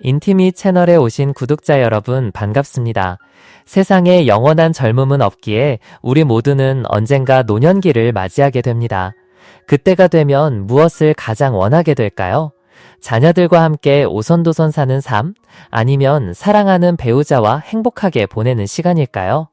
인티미 채널에 오신 구독자 여러분 반갑습니다. 세상에 영원한 젊음은 없기에 우리 모두는 언젠가 노년기를 맞이하게 됩니다. 그때가 되면 무엇을 가장 원하게 될까요? 자녀들과 함께 오손도손 사는 삶? 아니면 사랑하는 배우자와 행복하게 보내는 시간일까요?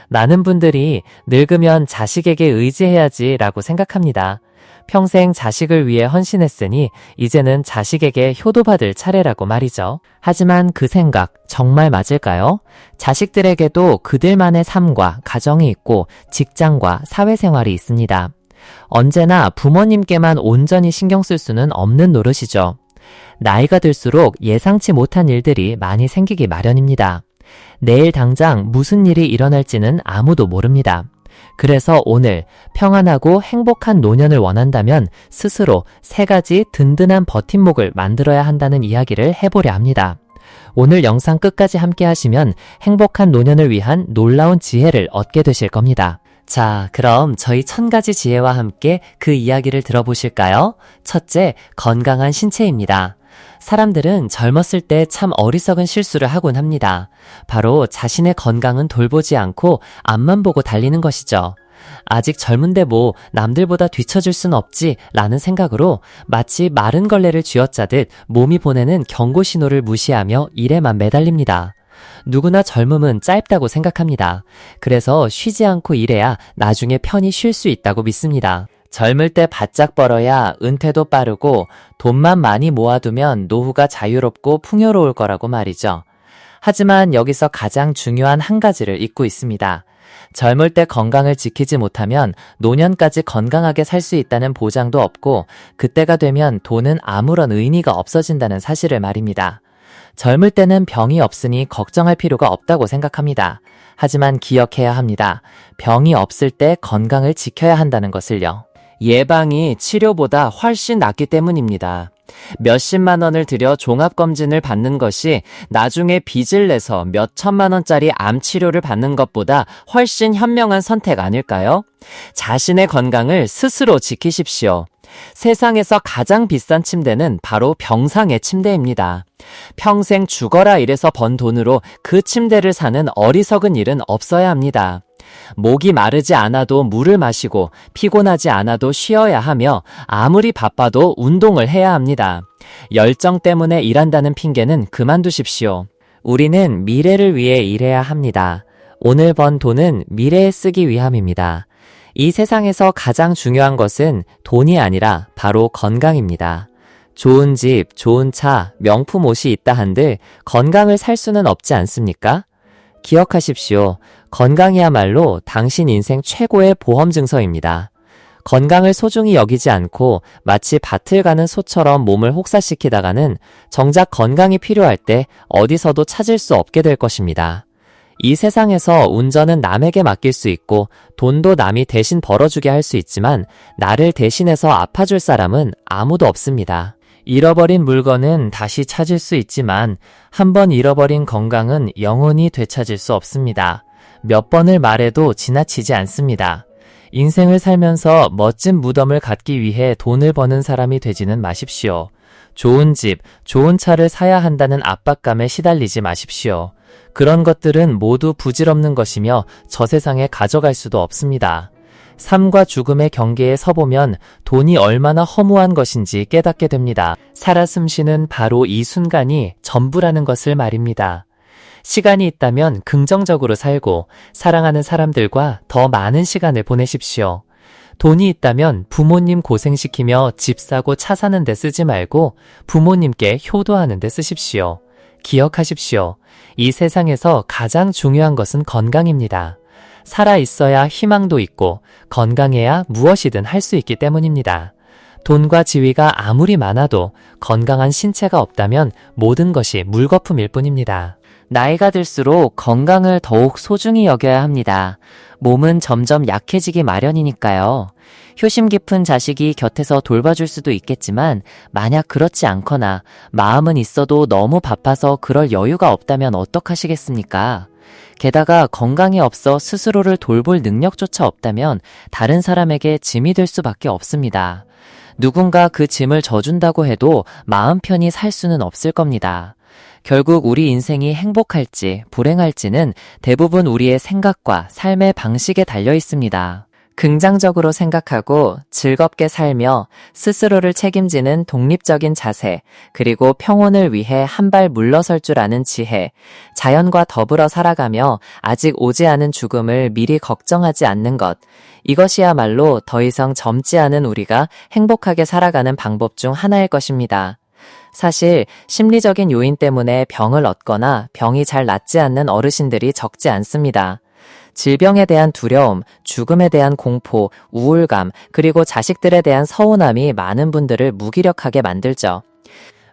많은 분들이 늙으면 자식에게 의지해야지 라고 생각합니다. 평생 자식을 위해 헌신했으니 이제는 자식에게 효도받을 차례라고 말이죠. 하지만 그 생각 정말 맞을까요? 자식들에게도 그들만의 삶과 가정이 있고 직장과 사회생활이 있습니다. 언제나 부모님께만 온전히 신경 쓸 수는 없는 노릇이죠. 나이가 들수록 예상치 못한 일들이 많이 생기기 마련입니다. 내일 당장 무슨 일이 일어날지는 아무도 모릅니다. 그래서 오늘 평안하고 행복한 노년을 원한다면 스스로 3가지 든든한 버팀목을 만들어야 한다는 이야기를 해보려 합니다. 오늘 영상 끝까지 함께 하시면 행복한 노년을 위한 놀라운 지혜를 얻게 되실 겁니다. 자, 그럼 저희 1000가지 지혜와 함께 그 이야기를 들어보실까요? 첫째, 건강한 신체입니다. 사람들은 젊었을 때 참 어리석은 실수를 하곤 합니다. 바로 자신의 건강은 돌보지 않고 앞만 보고 달리는 것이죠. 아직 젊은데 뭐 남들보다 뒤처질 순 없지 라는 생각으로 마치 마른 걸레를 쥐어짜듯 몸이 보내는 경고 신호를 무시하며 일에만 매달립니다. 누구나 젊음은 짧다고 생각합니다. 그래서 쉬지 않고 일해야 나중에 편히 쉴 수 있다고 믿습니다. 젊을 때 바짝 벌어야 은퇴도 빠르고 돈만 많이 모아두면 노후가 자유롭고 풍요로울 거라고 말이죠. 하지만 여기서 가장 중요한 한 가지를 잊고 있습니다. 젊을 때 건강을 지키지 못하면 노년까지 건강하게 살 수 있다는 보장도 없고 그때가 되면 돈은 아무런 의미가 없어진다는 사실을 말입니다. 젊을 때는 병이 없으니 걱정할 필요가 없다고 생각합니다. 하지만 기억해야 합니다. 병이 없을 때 건강을 지켜야 한다는 것을요. 예방이 치료보다 훨씬 낫기 때문입니다. 몇십만 원을 들여 종합검진을 받는 것이 나중에 빚을 내서 몇천만 원짜리 암 치료를 받는 것보다 훨씬 현명한 선택 아닐까요? 자신의 건강을 스스로 지키십시오. 세상에서 가장 비싼 침대는 바로 병상의 침대입니다. 평생 죽어라 일해서 번 돈으로 그 침대를 사는 어리석은 일은 없어야 합니다. 목이 마르지 않아도 물을 마시고 피곤하지 않아도 쉬어야 하며 아무리 바빠도 운동을 해야 합니다. 열정 때문에 일한다는 핑계는 그만두십시오. 우리는 미래를 위해 일해야 합니다. 오늘 번 돈은 미래에 쓰기 위함입니다. 이 세상에서 가장 중요한 것은 돈이 아니라 바로 건강입니다. 좋은 집, 좋은 차, 명품 옷이 있다 한들 건강을 살 수는 없지 않습니까? 기억하십시오. 건강이야말로 당신 인생 최고의 보험 증서입니다. 건강을 소중히 여기지 않고 마치 밭을 가는 소처럼 몸을 혹사시키다가는 정작 건강이 필요할 때 어디서도 찾을 수 없게 될 것입니다. 이 세상에서 운전은 남에게 맡길 수 있고 돈도 남이 대신 벌어주게 할 수 있지만 나를 대신해서 아파줄 사람은 아무도 없습니다. 잃어버린 물건은 다시 찾을 수 있지만 한번 잃어버린 건강은 영원히 되찾을 수 없습니다. 몇 번을 말해도 지나치지 않습니다. 인생을 살면서 멋진 무덤을 갖기 위해 돈을 버는 사람이 되지는 마십시오. 좋은 집, 좋은 차를 사야 한다는 압박감에 시달리지 마십시오. 그런 것들은 모두 부질없는 것이며 저 세상에 가져갈 수도 없습니다. 삶과 죽음의 경계에 서보면 돈이 얼마나 허무한 것인지 깨닫게 됩니다. 살아 숨쉬는 바로 이 순간이 전부라는 것을 말입니다. 시간이 있다면 긍정적으로 살고 사랑하는 사람들과 더 많은 시간을 보내십시오. 돈이 있다면 부모님 고생시키며 집 사고 차 사는 데 쓰지 말고 부모님께 효도하는 데 쓰십시오. 기억하십시오. 이 세상에서 가장 중요한 것은 건강입니다. 살아 있어야 희망도 있고 건강해야 무엇이든 할 수 있기 때문입니다. 돈과 지위가 아무리 많아도 건강한 신체가 없다면 모든 것이 물거품일 뿐입니다. 나이가 들수록 건강을 더욱 소중히 여겨야 합니다. 몸은 점점 약해지기 마련이니까요. 효심 깊은 자식이 곁에서 돌봐줄 수도 있겠지만 만약 그렇지 않거나 마음은 있어도 너무 바빠서 그럴 여유가 없다면 어떡하시겠습니까? 게다가 건강이 없어 스스로를 돌볼 능력조차 없다면 다른 사람에게 짐이 될 수밖에 없습니다. 누군가 그 짐을 져준다고 해도 마음 편히 살 수는 없을 겁니다. 결국 우리 인생이 행복할지 불행할지는 대부분 우리의 생각과 삶의 방식에 달려 있습니다. 긍정적으로 생각하고 즐겁게 살며 스스로를 책임지는 독립적인 자세, 그리고 평온을 위해 한 발 물러설 줄 아는 지혜, 자연과 더불어 살아가며 아직 오지 않은 죽음을 미리 걱정하지 않는 것, 이것이야말로 더 이상 젊지 않은 우리가 행복하게 살아가는 방법 중 하나일 것입니다. 사실 심리적인 요인 때문에 병을 얻거나 병이 잘 낫지 않는 어르신들이 적지 않습니다. 질병에 대한 두려움, 죽음에 대한 공포, 우울감, 그리고 자식들에 대한 서운함이 많은 분들을 무기력하게 만들죠.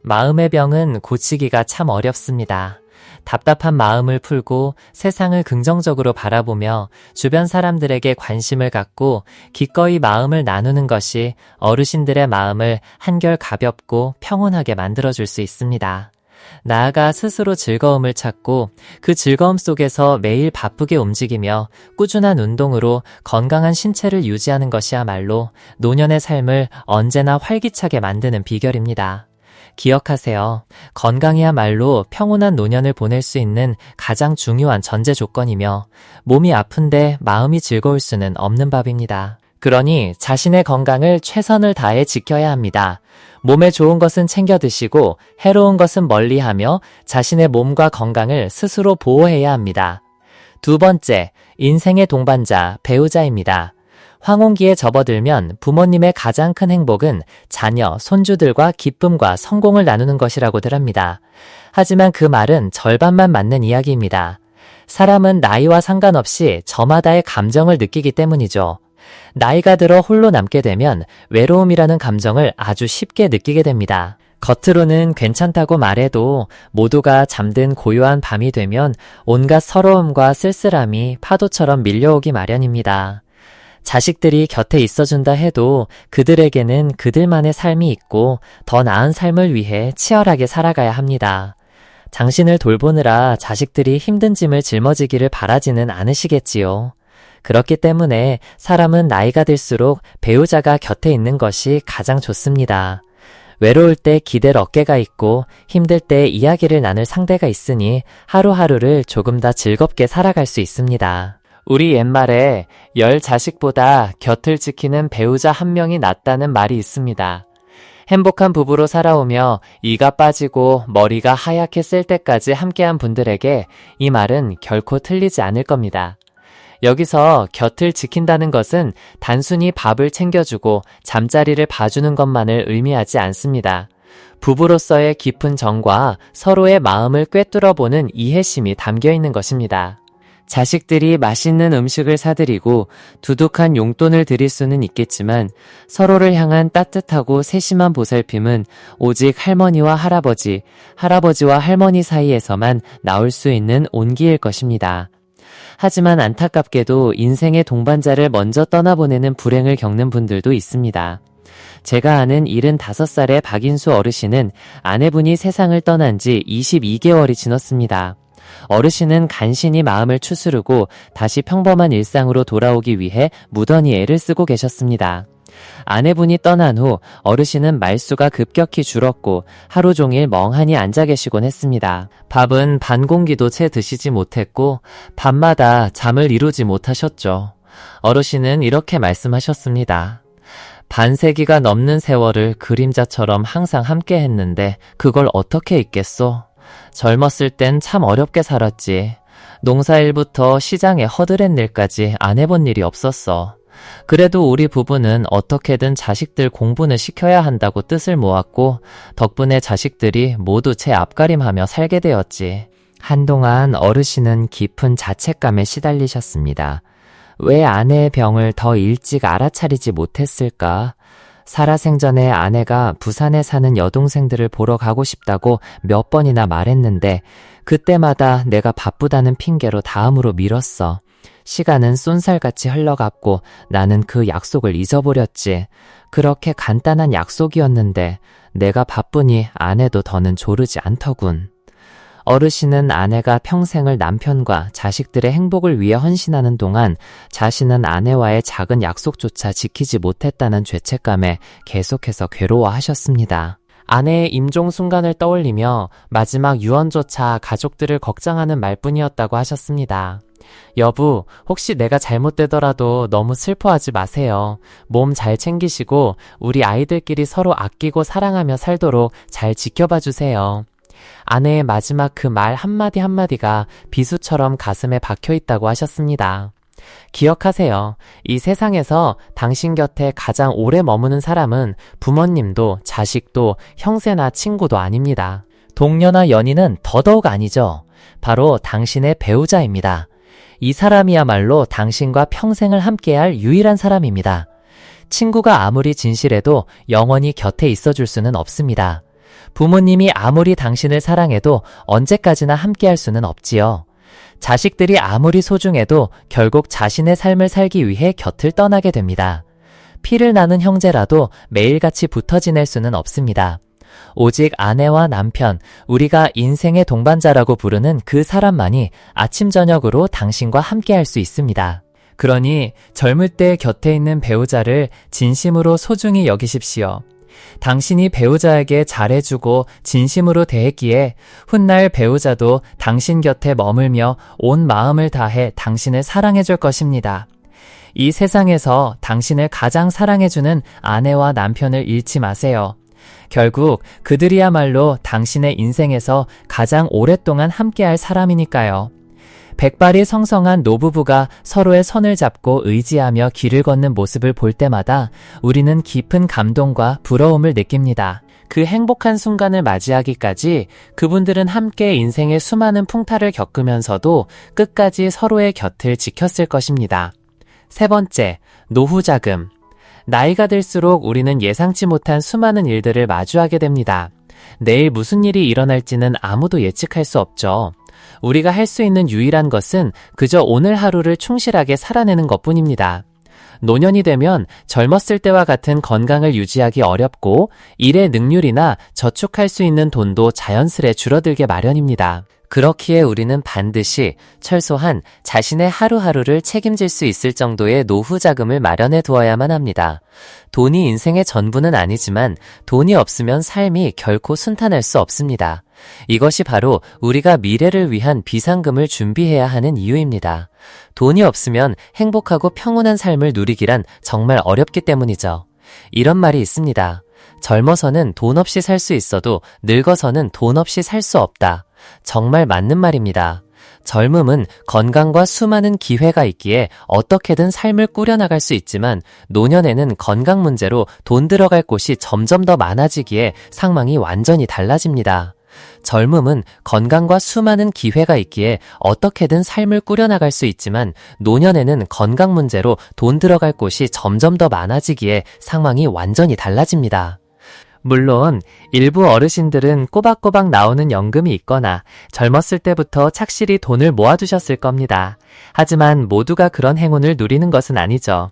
마음의 병은 고치기가 참 어렵습니다. 답답한 마음을 풀고 세상을 긍정적으로 바라보며 주변 사람들에게 관심을 갖고 기꺼이 마음을 나누는 것이 어르신들의 마음을 한결 가볍고 평온하게 만들어줄 수 있습니다. 나아가 스스로 즐거움을 찾고 그 즐거움 속에서 매일 바쁘게 움직이며 꾸준한 운동으로 건강한 신체를 유지하는 것이야말로 노년의 삶을 언제나 활기차게 만드는 비결입니다. 기억하세요. 건강이야말로 평온한 노년을 보낼 수 있는 가장 중요한 전제 조건이며 몸이 아픈데 마음이 즐거울 수는 없는 법입니다. 그러니 자신의 건강을 최선을 다해 지켜야 합니다. 몸에 좋은 것은 챙겨 드시고 해로운 것은 멀리하며 자신의 몸과 건강을 스스로 보호해야 합니다. 두 번째, 인생의 동반자, 배우자입니다. 황혼기에 접어들면 부모님의 가장 큰 행복은 자녀, 손주들과 기쁨과 성공을 나누는 것이라고 들합니다. 하지만 그 말은 절반만 맞는 이야기입니다. 사람은 나이와 상관없이 저마다의 감정을 느끼기 때문이죠. 나이가 들어 홀로 남게 되면 외로움이라는 감정을 아주 쉽게 느끼게 됩니다. 겉으로는 괜찮다고 말해도 모두가 잠든 고요한 밤이 되면 온갖 서러움과 쓸쓸함이 파도처럼 밀려오기 마련입니다. 자식들이 곁에 있어준다 해도 그들에게는 그들만의 삶이 있고 더 나은 삶을 위해 치열하게 살아가야 합니다. 당신을 돌보느라 자식들이 힘든 짐을 짊어지기를 바라지는 않으시겠지요. 그렇기 때문에 사람은 나이가 들수록 배우자가 곁에 있는 것이 가장 좋습니다. 외로울 때 기댈 어깨가 있고 힘들 때 이야기를 나눌 상대가 있으니 하루하루를 조금 더 즐겁게 살아갈 수 있습니다. 우리 옛말에 10자식보다 곁을 지키는 배우자 한 명이 낫다는 말이 있습니다. 행복한 부부로 살아오며 이가 빠지고 머리가 하얗게 쓸 때까지 함께한 분들에게 이 말은 결코 틀리지 않을 겁니다. 여기서 곁을 지킨다는 것은 단순히 밥을 챙겨주고 잠자리를 봐주는 것만을 의미하지 않습니다. 부부로서의 깊은 정과 서로의 마음을 꿰뚫어보는 이해심이 담겨 있는 것입니다. 자식들이 맛있는 음식을 사드리고 두둑한 용돈을 드릴 수는 있겠지만 서로를 향한 따뜻하고 세심한 보살핌은 오직 할머니와 할아버지, 할아버지와 할머니 사이에서만 나올 수 있는 온기일 것입니다. 하지만 안타깝게도 인생의 동반자를 먼저 떠나보내는 불행을 겪는 분들도 있습니다. 제가 아는 75살의 박인수 어르신은 아내분이 세상을 떠난 지 22개월이 지났습니다. 어르신은 간신히 마음을 추스르고 다시 평범한 일상으로 돌아오기 위해 무던히 애를 쓰고 계셨습니다. 아내분이 떠난 후 어르신은 말수가 급격히 줄었고 하루 종일 멍하니 앉아 계시곤 했습니다. 밥은 반 공기도 채 드시지 못했고 밤마다 잠을 이루지 못하셨죠. 어르신은 이렇게 말씀하셨습니다. 반세기가 넘는 세월을 그림자처럼 항상 함께 했는데 그걸 어떻게 잊겠소? 젊었을 땐 참 어렵게 살았지. 농사일부터 시장에 허드렛 일까지 안 해본 일이 없었어. 그래도 우리 부부는 어떻게든 자식들 공부는 시켜야 한다고 뜻을 모았고 덕분에 자식들이 모두 제 앞가림하며 살게 되었지. 한동안 어르신은 깊은 자책감에 시달리셨습니다. 왜 아내의 병을 더 일찍 알아차리지 못했을까? 살아생전에 아내가 부산에 사는 여동생들을 보러 가고 싶다고 몇 번이나 말했는데 그때마다 내가 바쁘다는 핑계로 다음으로 미뤘어. 시간은 쏜살같이 흘러갔고 나는 그 약속을 잊어버렸지. 그렇게 간단한 약속이었는데 내가 바쁘니 아내도 더는 조르지 않더군. 어르신은 아내가 평생을 남편과 자식들의 행복을 위해 헌신하는 동안 자신은 아내와의 작은 약속조차 지키지 못했다는 죄책감에 계속해서 괴로워하셨습니다. 아내의 임종 순간을 떠올리며 마지막 유언조차 가족들을 걱정하는 말뿐이었다고 하셨습니다. 여보, 혹시 내가 잘못되더라도 너무 슬퍼하지 마세요. 몸 잘 챙기시고 우리 아이들끼리 서로 아끼고 사랑하며 살도록 잘 지켜봐 주세요. 아내의 마지막 그 말 한마디 한마디가 비수처럼 가슴에 박혀 있다고 하셨습니다. 기억하세요. 이 세상에서 당신 곁에 가장 오래 머무는 사람은 부모님도 자식도 형제나 친구도 아닙니다. 동료나 연인은 더더욱 아니죠. 바로 당신의 배우자입니다. 이 사람이야말로 당신과 평생을 함께할 유일한 사람입니다. 친구가 아무리 진실해도 영원히 곁에 있어줄 수는 없습니다. 부모님이 아무리 당신을 사랑해도 언제까지나 함께할 수는 없지요. 자식들이 아무리 소중해도 결국 자신의 삶을 살기 위해 곁을 떠나게 됩니다. 피를 나는 형제라도 매일같이 붙어 지낼 수는 없습니다. 오직 아내와 남편, 우리가 인생의 동반자라고 부르는 그 사람만이 아침 저녁으로 당신과 함께할 수 있습니다. 그러니 젊을 때 곁에 있는 배우자를 진심으로 소중히 여기십시오. 당신이 배우자에게 잘해주고 진심으로 대했기에 훗날 배우자도 당신 곁에 머물며 온 마음을 다해 당신을 사랑해줄 것입니다. 이 세상에서 당신을 가장 사랑해주는 아내와 남편을 잃지 마세요. 결국 그들이야말로 당신의 인생에서 가장 오랫동안 함께할 사람이니까요. 백발이 성성한 노부부가 서로의 손을 잡고 의지하며 길을 걷는 모습을 볼 때마다 우리는 깊은 감동과 부러움을 느낍니다. 그 행복한 순간을 맞이하기까지 그분들은 함께 인생의 수많은 풍파를 겪으면서도 끝까지 서로의 곁을 지켰을 것입니다. 세 번째, 노후자금. 나이가 들수록 우리는 예상치 못한 수많은 일들을 마주하게 됩니다. 내일 무슨 일이 일어날지는 아무도 예측할 수 없죠. 우리가 할 수 있는 유일한 것은 그저 오늘 하루를 충실하게 살아내는 것뿐입니다. 노년이 되면 젊었을 때와 같은 건강을 유지하기 어렵고 일의 능률이나 저축할 수 있는 돈도 자연스레 줄어들게 마련입니다. 그렇기에 우리는 반드시 최소한 자신의 하루하루를 책임질 수 있을 정도의 노후 자금을 마련해 두어야만 합니다. 돈이 인생의 전부는 아니지만 돈이 없으면 삶이 결코 순탄할 수 없습니다. 이것이 바로 우리가 미래를 위한 비상금을 준비해야 하는 이유입니다. 돈이 없으면 행복하고 평온한 삶을 누리기란 정말 어렵기 때문이죠. 이런 말이 있습니다. 젊어서는 돈 없이 살 수 있어도 늙어서는 돈 없이 살 수 없다. 정말 맞는 말입니다. 젊음은 건강과 수많은 기회가 있기에 어떻게든 삶을 꾸려나갈 수 있지만 노년에는 건강 문제로 돈 들어갈 곳이 점점 더 많아지기에 상황이 완전히 달라집니다. 젊음은 건강과 수많은 기회가 있기에 어떻게든 삶을 꾸려나갈 수 있지만 노년에는 건강 문제로 돈 들어갈 곳이 점점 더 많아지기에 상황이 완전히 달라집니다. 물론 일부 어르신들은 꼬박꼬박 나오는 연금이 있거나 젊었을 때부터 착실히 돈을 모아두셨을 겁니다. 하지만 모두가 그런 행운을 누리는 것은 아니죠.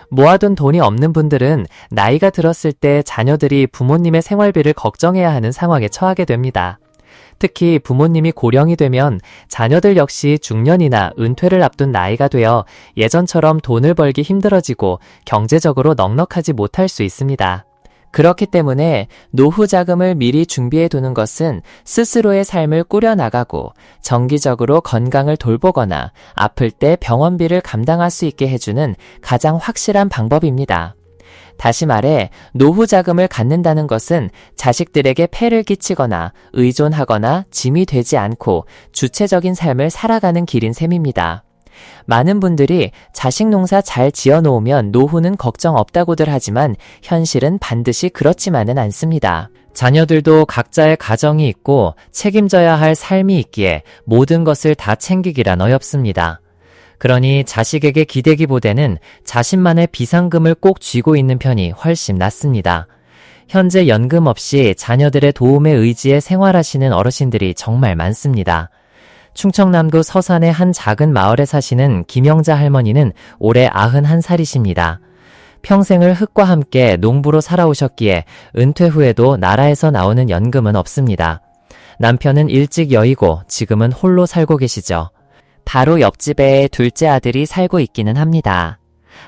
모아둔 돈이 없는 분들은 나이가 들었을 때 자녀들이 부모님의 생활비를 걱정해야 하는 상황에 처하게 됩니다. 특히 부모님이 고령이 되면 자녀들 역시 중년이나 은퇴를 앞둔 나이가 되어 예전처럼 돈을 벌기 힘들어지고 경제적으로 넉넉하지 못할 수 있습니다. 그렇기 때문에 노후 자금을 미리 준비해 두는 것은 스스로의 삶을 꾸려나가고 정기적으로 건강을 돌보거나 아플 때 병원비를 감당할 수 있게 해주는 가장 확실한 방법입니다. 다시 말해 노후 자금을 갖는다는 것은 자식들에게 폐를 끼치거나 의존하거나 짐이 되지 않고 주체적인 삶을 살아가는 길인 셈입니다. 많은 분들이 자식 농사 잘 지어놓으면 노후는 걱정 없다고들 하지만 현실은 반드시 그렇지만은 않습니다. 자녀들도 각자의 가정이 있고 책임져야 할 삶이 있기에 모든 것을 다 챙기기란 어렵습니다. 그러니 자식에게 기대기보다는 자신만의 비상금을 꼭 쥐고 있는 편이 훨씬 낫습니다. 현재 연금 없이 자녀들의 도움에 의지해 생활하시는 어르신들이 정말 많습니다. 충청남도 서산의 한 작은 마을에 사시는 김영자 할머니는 올해 91살이십니다. 평생을 흙과 함께 농부로 살아오셨기에 은퇴 후에도 나라에서 나오는 연금은 없습니다. 남편은 일찍 여의고 지금은 홀로 살고 계시죠. 바로 옆집에 둘째 아들이 살고 있기는 합니다.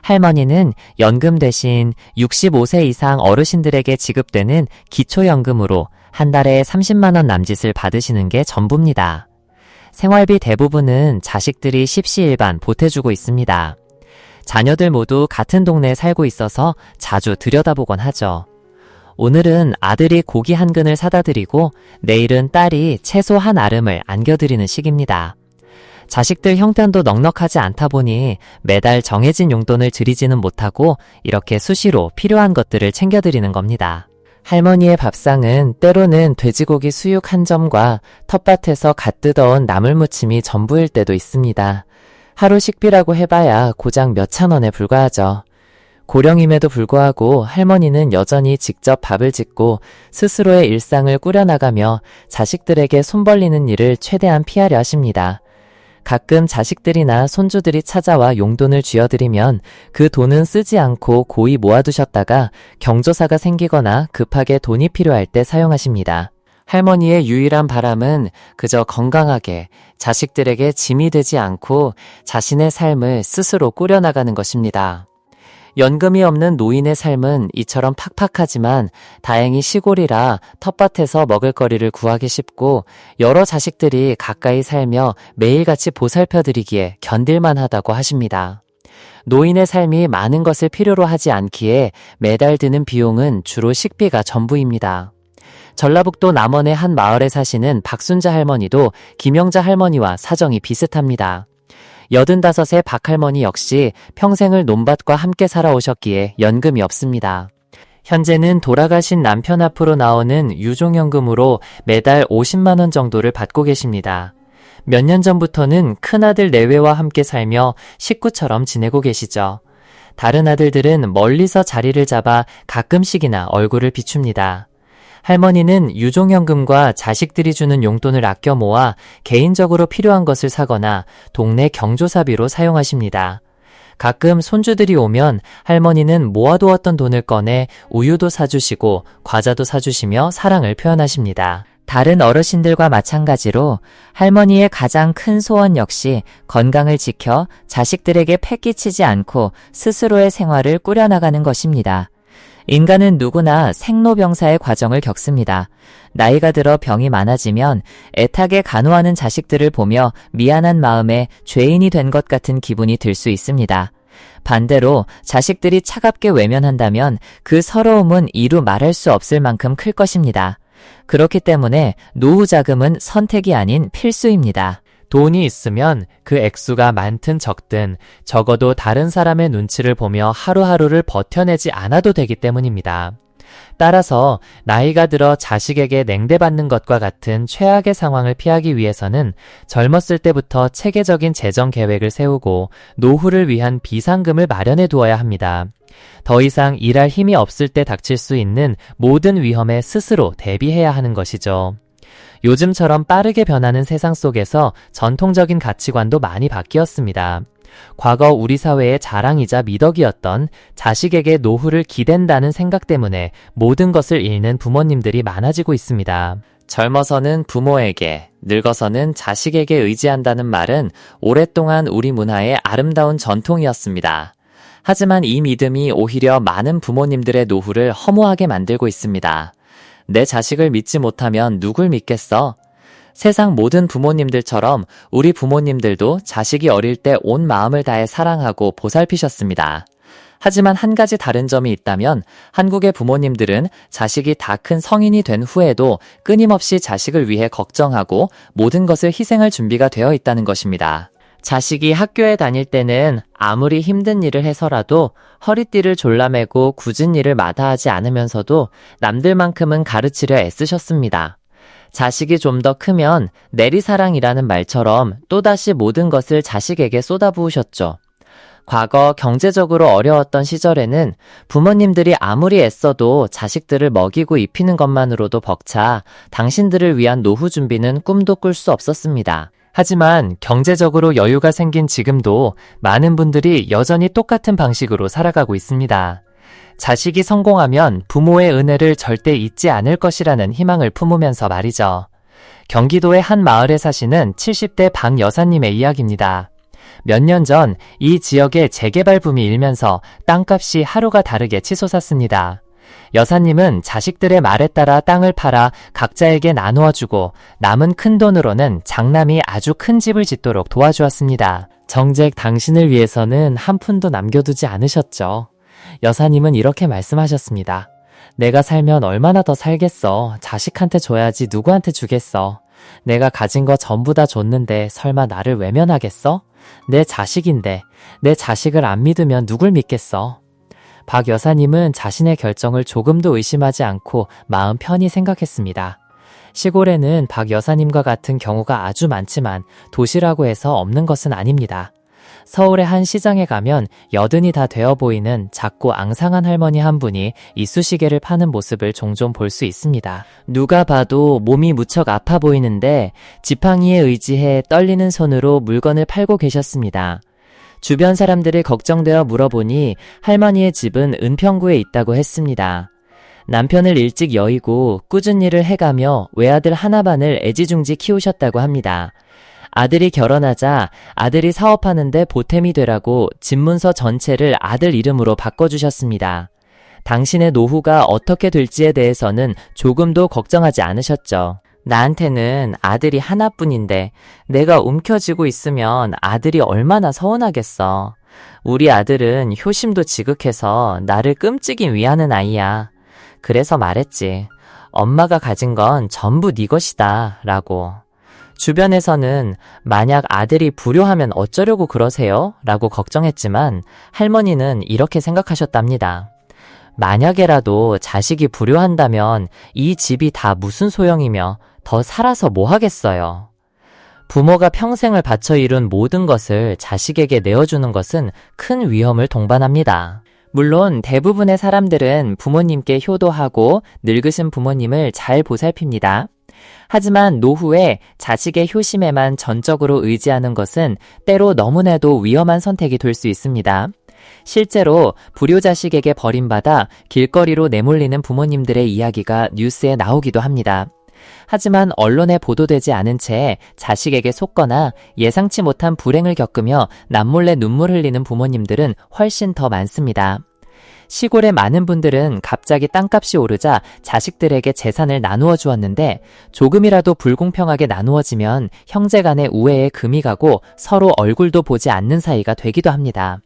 할머니는 연금 대신 65세 이상 어르신들에게 지급되는 기초연금으로 한 달에 30만 원 남짓을 받으시는 게 전부입니다. 생활비 대부분은 자식들이 십시일반 보태주고 있습니다. 자녀들 모두 같은 동네에 살고 있어서 자주 들여다보곤 하죠. 오늘은 아들이 고기 한 근을 사다 드리고 내일은 딸이 채소 한 아름을 안겨드리는 시기입니다. 자식들 형편도 넉넉하지 않다 보니 매달 정해진 용돈을 드리지는 못하고 이렇게 수시로 필요한 것들을 챙겨드리는 겁니다. 할머니의 밥상은 때로는 돼지고기 수육 한 점과 텃밭에서 갓 뜯어온 나물무침이 전부일 때도 있습니다. 하루 식비라고 해봐야 고작 몇천 원에 불과하죠. 고령임에도 불구하고 할머니는 여전히 직접 밥을 짓고 스스로의 일상을 꾸려나가며 자식들에게 손 벌리는 일을 최대한 피하려 하십니다. 가끔 자식들이나 손주들이 찾아와 용돈을 쥐어드리면 그 돈은 쓰지 않고 고이 모아두셨다가 경조사가 생기거나 급하게 돈이 필요할 때 사용하십니다. 할머니의 유일한 바람은 그저 건강하게 자식들에게 짐이 되지 않고 자신의 삶을 스스로 꾸려나가는 것입니다. 연금이 없는 노인의 삶은 이처럼 팍팍하지만 다행히 시골이라 텃밭에서 먹을거리를 구하기 쉽고 여러 자식들이 가까이 살며 매일같이 보살펴드리기에 견딜만하다고 하십니다. 노인의 삶이 많은 것을 필요로 하지 않기에 매달 드는 비용은 주로 식비가 전부입니다. 전라북도 남원의 한 마을에 사시는 박순자 할머니도 김영자 할머니와 사정이 비슷합니다. 85세 박할머니 역시 평생을 논밭과 함께 살아오셨기에 연금이 없습니다. 현재는 돌아가신 남편 앞으로 나오는 유종연금으로 매달 50만 원 정도를 받고 계십니다. 몇 년 전부터는 큰아들 내외와 함께 살며 식구처럼 지내고 계시죠. 다른 아들들은 멀리서 자리를 잡아 가끔씩이나 얼굴을 비춥니다. 할머니는 유종연금과 자식들이 주는 용돈을 아껴 모아 개인적으로 필요한 것을 사거나 동네 경조사비로 사용하십니다. 가끔 손주들이 오면 할머니는 모아두었던 돈을 꺼내 우유도 사주시고 과자도 사주시며 사랑을 표현하십니다. 다른 어르신들과 마찬가지로 할머니의 가장 큰 소원 역시 건강을 지켜 자식들에게 패끼치지 않고 스스로의 생활을 꾸려나가는 것입니다. 인간은 누구나 생로병사의 과정을 겪습니다. 나이가 들어 병이 많아지면 애타게 간호하는 자식들을 보며 미안한 마음에 죄인이 된 것 같은 기분이 들 수 있습니다. 반대로 자식들이 차갑게 외면한다면 그 서러움은 이루 말할 수 없을 만큼 클 것입니다. 그렇기 때문에 노후 자금은 선택이 아닌 필수입니다. 돈이 있으면 그 액수가 많든 적든 적어도 다른 사람의 눈치를 보며 하루하루를 버텨내지 않아도 되기 때문입니다. 따라서 나이가 들어 자식에게 냉대받는 것과 같은 최악의 상황을 피하기 위해서는 젊었을 때부터 체계적인 재정 계획을 세우고 노후를 위한 비상금을 마련해 두어야 합니다. 더 이상 일할 힘이 없을 때 닥칠 수 있는 모든 위험에 스스로 대비해야 하는 것이죠. 요즘처럼 빠르게 변하는 세상 속에서 전통적인 가치관도 많이 바뀌었습니다. 과거 우리 사회의 자랑이자 미덕이었던 자식에게 노후를 기댄다는 생각 때문에 모든 것을 잃는 부모님들이 많아지고 있습니다. 젊어서는 부모에게, 늙어서는 자식에게 의지한다는 말은 오랫동안 우리 문화의 아름다운 전통이었습니다. 하지만 이 믿음이 오히려 많은 부모님들의 노후를 허무하게 만들고 있습니다. 내 자식을 믿지 못하면 누굴 믿겠어? 세상 모든 부모님들처럼 우리 부모님들도 자식이 어릴 때 온 마음을 다해 사랑하고 보살피셨습니다. 하지만 한 가지 다른 점이 있다면 한국의 부모님들은 자식이 다 큰 성인이 된 후에도 끊임없이 자식을 위해 걱정하고 모든 것을 희생할 준비가 되어 있다는 것입니다. 자식이 학교에 다닐 때는 아무리 힘든 일을 해서라도 허리띠를 졸라매고 굳은 일을 마다하지 않으면서도 남들만큼은 가르치려 애쓰셨습니다. 자식이 좀 더 크면 내리사랑이라는 말처럼 또다시 모든 것을 자식에게 쏟아부으셨죠. 과거 경제적으로 어려웠던 시절에는 부모님들이 아무리 애써도 자식들을 먹이고 입히는 것만으로도 벅차 당신들을 위한 노후 준비는 꿈도 꿀 수 없었습니다. 하지만 경제적으로 여유가 생긴 지금도 많은 분들이 여전히 똑같은 방식으로 살아가고 있습니다. 자식이 성공하면 부모의 은혜를 절대 잊지 않을 것이라는 희망을 품으면서 말이죠. 경기도의 한 마을에 사시는 70대 박 여사님의 이야기입니다. 몇 년 전 이 지역에 재개발 붐이 일면서 땅값이 하루가 다르게 치솟았습니다. 여사님은 자식들의 말에 따라 땅을 팔아 각자에게 나누어 주고 남은 큰 돈으로는 장남이 아주 큰 집을 짓도록 도와주었습니다. 정작 당신을 위해서는 한 푼도 남겨두지 않으셨죠. 여사님은 이렇게 말씀하셨습니다. 내가 살면 얼마나 더 살겠어. 자식한테 줘야지 누구한테 주겠어. 내가 가진 거 전부 다 줬는데 설마 나를 외면하겠어? 내 자식인데 내 자식을 안 믿으면 누굴 믿겠어? 박 여사님은 자신의 결정을 조금도 의심하지 않고 마음 편히 생각했습니다. 시골에는 박 여사님과 같은 경우가 아주 많지만 도시라고 해서 없는 것은 아닙니다. 서울의 한 시장에 가면 여든이 다 되어 보이는 작고 앙상한 할머니 한 분이 이쑤시개를 파는 모습을 종종 볼 수 있습니다. 누가 봐도 몸이 무척 아파 보이는데 지팡이에 의지해 떨리는 손으로 물건을 팔고 계셨습니다. 주변 사람들이 걱정되어 물어보니 할머니의 집은 은평구에 있다고 했습니다. 남편을 일찍 여의고 꾸준히 일을 해가며 외아들 하나반을 애지중지 키우셨다고 합니다. 아들이 결혼하자 아들이 사업하는데 보탬이 되라고 집문서 전체를 아들 이름으로 바꿔주셨습니다. 당신의 노후가 어떻게 될지에 대해서는 조금도 걱정하지 않으셨죠. 나한테는 아들이 하나뿐인데 내가 움켜쥐고 있으면 아들이 얼마나 서운하겠어. 우리 아들은 효심도 지극해서 나를 끔찍이 위하는 아이야. 그래서 말했지. 엄마가 가진 건 전부 네 것이다 라고. 주변에서는 만약 아들이 불효하면 어쩌려고 그러세요? 라고 걱정했지만 할머니는 이렇게 생각하셨답니다. 만약에라도 자식이 불효한다면 이 집이 다 무슨 소용이며 더 살아서 뭐 하겠어요. 부모가 평생을 바쳐 이룬 모든 것을 자식에게 내어주는 것은 큰 위험을 동반합니다. 물론 대부분의 사람들은 부모님께 효도하고 늙으신 부모님을 잘 보살핍니다. 하지만 노후에 자식의 효심에만 전적으로 의지하는 것은 때로 너무나도 위험한 선택이 될 수 있습니다. 실제로 불효자식에게 버림받아 길거리로 내몰리는 부모님들의 이야기가 뉴스에 나오기도 합니다. 하지만 언론에 보도되지 않은 채 자식에게 속거나 예상치 못한 불행을 겪으며 남몰래 눈물 흘리는 부모님들은 훨씬 더 많습니다. 시골의 많은 분들은 갑자기 땅값이 오르자 자식들에게 재산을 나누어 주었는데 조금이라도 불공평하게 나누어지면 형제 간의 우애에 금이 가고 서로 얼굴도 보지 않는 사이가 되기도 합니다.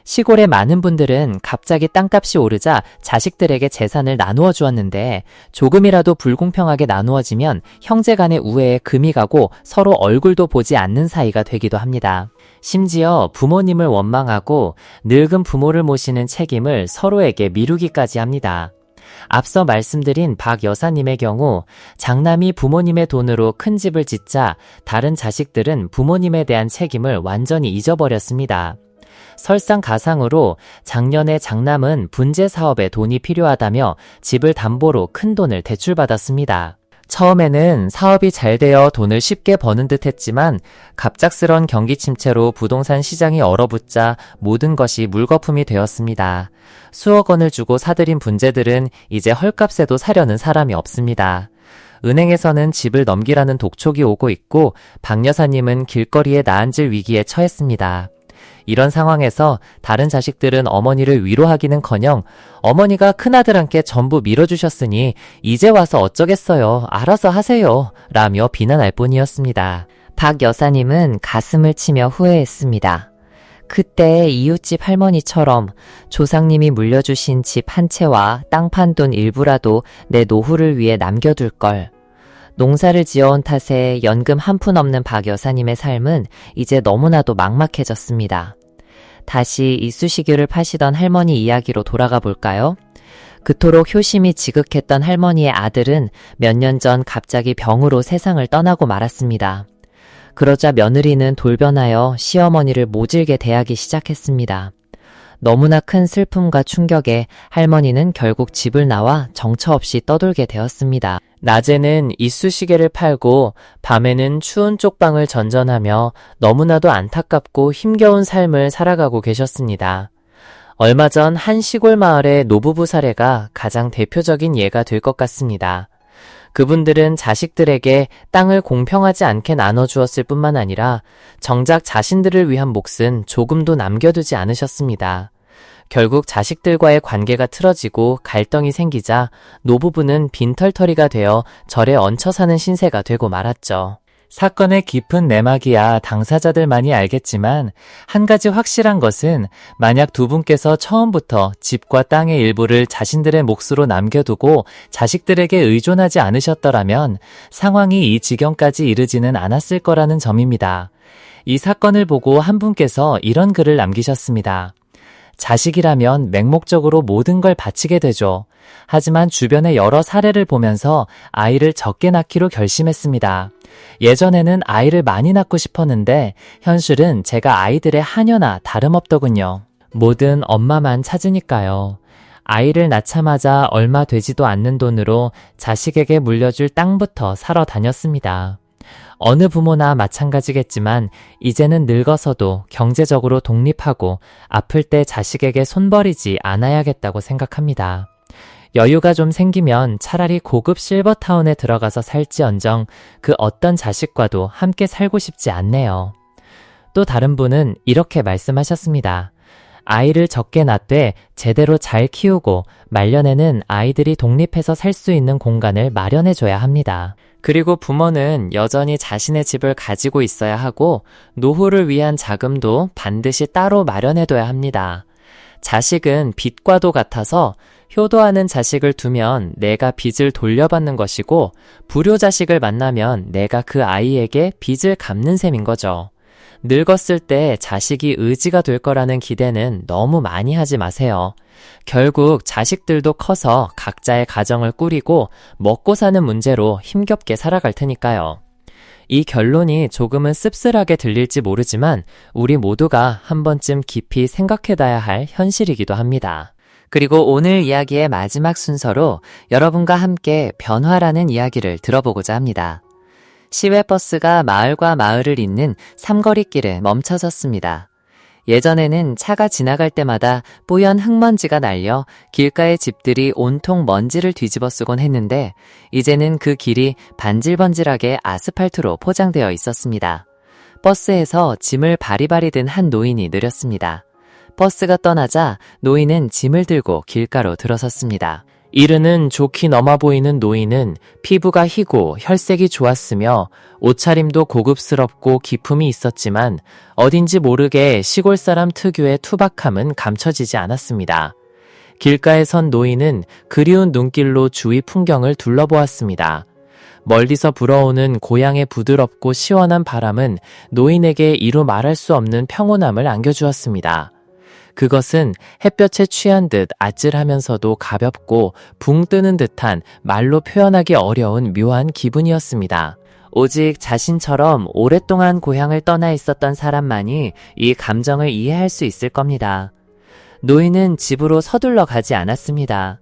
시골의 많은 분들은 갑자기 땅값이 오르자 자식들에게 재산을 나누어 주었는데 조금이라도 불공평하게 나누어지면 형제 간의 우애에 금이 가고 서로 얼굴도 보지 않는 사이가 되기도 합니다. 심지어 부모님을 원망하고 늙은 부모를 모시는 책임을 서로에게 미루기까지 합니다. 앞서 말씀드린 박 여사님의 경우 장남이 부모님의 돈으로 큰 집을 짓자 다른 자식들은 부모님에 대한 책임을 완전히 잊어버렸습니다. 설상가상으로 작년에 장남은 분재 사업에 돈이 필요하다며 집을 담보로 큰 돈을 대출받았습니다. 처음에는 사업이 잘 되어 돈을 쉽게 버는 듯 했지만 갑작스런 경기 침체로 부동산 시장이 얼어붙자 모든 것이 물거품이 되었습니다. 수억 원을 주고 사들인 분재들은 이제 헐값에도 사려는 사람이 없습니다. 은행에서는 집을 넘기라는 독촉이 오고 있고 박 여사님은 길거리에 나앉을 위기에 처했습니다. 이런 상황에서 다른 자식들은 어머니를 위로하기는커녕 어머니가 큰아들한테 전부 밀어주셨으니 이제 와서 어쩌겠어요. 알아서 하세요. 라며 비난할 뿐이었습니다. 박 여사님은 가슴을 치며 후회했습니다. 그때 이웃집 할머니처럼 조상님이 물려주신 집 한 채와 땅 판 돈 일부라도 내 노후를 위해 남겨둘 걸. 농사를 지어온 탓에 연금 한 푼 없는 박 여사님의 삶은 이제 너무나도 막막해졌습니다. 다시 이쑤시개를 파시던 할머니 이야기로 돌아가 볼까요? 그토록 효심이 지극했던 할머니의 아들은 몇 년 전 갑자기 병으로 세상을 떠나고 말았습니다. 그러자 며느리는 돌변하여 시어머니를 모질게 대하기 시작했습니다. 너무나 큰 슬픔과 충격에 할머니는 결국 집을 나와 정처 없이 떠돌게 되었습니다. 낮에는 이쑤시개를 팔고 밤에는 추운 쪽방을 전전하며 너무나도 안타깝고 힘겨운 삶을 살아가고 계셨습니다. 얼마 전 한 시골 마을의 노부부 사례가 가장 대표적인 예가 될 것 같습니다. 그분들은 자식들에게 땅을 공평하지 않게 나눠주었을 뿐만 아니라 정작 자신들을 위한 몫은 조금도 남겨두지 않으셨습니다. 결국 자식들과의 관계가 틀어지고 갈등이 생기자 노부부는 빈털터리가 되어 절에 얹혀 사는 신세가 되고 말았죠. 사건의 깊은 내막이야 당사자들만이 알겠지만 한 가지 확실한 것은 만약 두 분께서 처음부터 집과 땅의 일부를 자신들의 몫으로 남겨두고 자식들에게 의존하지 않으셨더라면 상황이 이 지경까지 이르지는 않았을 거라는 점입니다. 이 사건을 보고 한 분께서 이런 글을 남기셨습니다. 자식이라면 맹목적으로 모든 걸 바치게 되죠. 하지만 주변의 여러 사례를 보면서 아이를 적게 낳기로 결심했습니다. 예전에는 아이를 많이 낳고 싶었는데 현실은 제가 아이들의 하녀나 다름없더군요. 뭐든 엄마만 찾으니까요. 아이를 낳자마자 얼마 되지도 않는 돈으로 자식에게 물려줄 땅부터 사러 다녔습니다. 어느 부모나 마찬가지겠지만 이제는 늙어서도 경제적으로 독립하고 아플 때 자식에게 손버리지 않아야겠다고 생각합니다. 여유가 좀 생기면 차라리 고급 실버타운에 들어가서 살지언정 그 어떤 자식과도 함께 살고 싶지 않네요. 또 다른 분은 이렇게 말씀하셨습니다. 아이를 적게 낳되 제대로 잘 키우고 말년에는 아이들이 독립해서 살 수 있는 공간을 마련해줘야 합니다. 그리고 부모는 여전히 자신의 집을 가지고 있어야 하고 노후를 위한 자금도 반드시 따로 마련해둬야 합니다. 자식은 빚과도 같아서 효도하는 자식을 두면 내가 빚을 돌려받는 것이고 불효자식을 만나면 내가 그 아이에게 빚을 갚는 셈인 거죠. 늙었을 때 자식이 의지가 될 거라는 기대는 너무 많이 하지 마세요. 결국 자식들도 커서 각자의 가정을 꾸리고 먹고 사는 문제로 힘겹게 살아갈 테니까요. 이 결론이 조금은 씁쓸하게 들릴지 모르지만 우리 모두가 한 번쯤 깊이 생각해봐야 할 현실이기도 합니다. 그리고 오늘 이야기의 마지막 순서로 여러분과 함께 변화라는 이야기를 들어보고자 합니다. 시외버스가 마을과 마을을 잇는 삼거리길에 멈춰섰습니다. 예전에는 차가 지나갈 때마다 뿌연 흙먼지가 날려 길가의 집들이 온통 먼지를 뒤집어 쓰곤 했는데 이제는 그 길이 반질번질하게 아스팔트로 포장되어 있었습니다. 버스에서 짐을 바리바리 든 한 노인이 내렸습니다. 버스가 떠나자 노인은 짐을 들고 길가로 들어섰습니다. 이르는 좋게 넘어 보이는 노인은 피부가 희고 혈색이 좋았으며 옷차림도 고급스럽고 기품이 있었지만 어딘지 모르게 시골 사람 특유의 투박함은 감춰지지 않았습니다. 길가에 선 노인은 그리운 눈길로 주위 풍경을 둘러보았습니다. 멀리서 불어오는 고향의 부드럽고 시원한 바람은 노인에게 이루 말할 수 없는 평온함을 안겨주었습니다. 그것은 햇볕에 취한 듯 아찔하면서도 가볍고 붕 뜨는 듯한 말로 표현하기 어려운 묘한 기분이었습니다. 오직 자신처럼 오랫동안 고향을 떠나 있었던 사람만이 이 감정을 이해할 수 있을 겁니다. 노인은 집으로 서둘러 가지 않았습니다.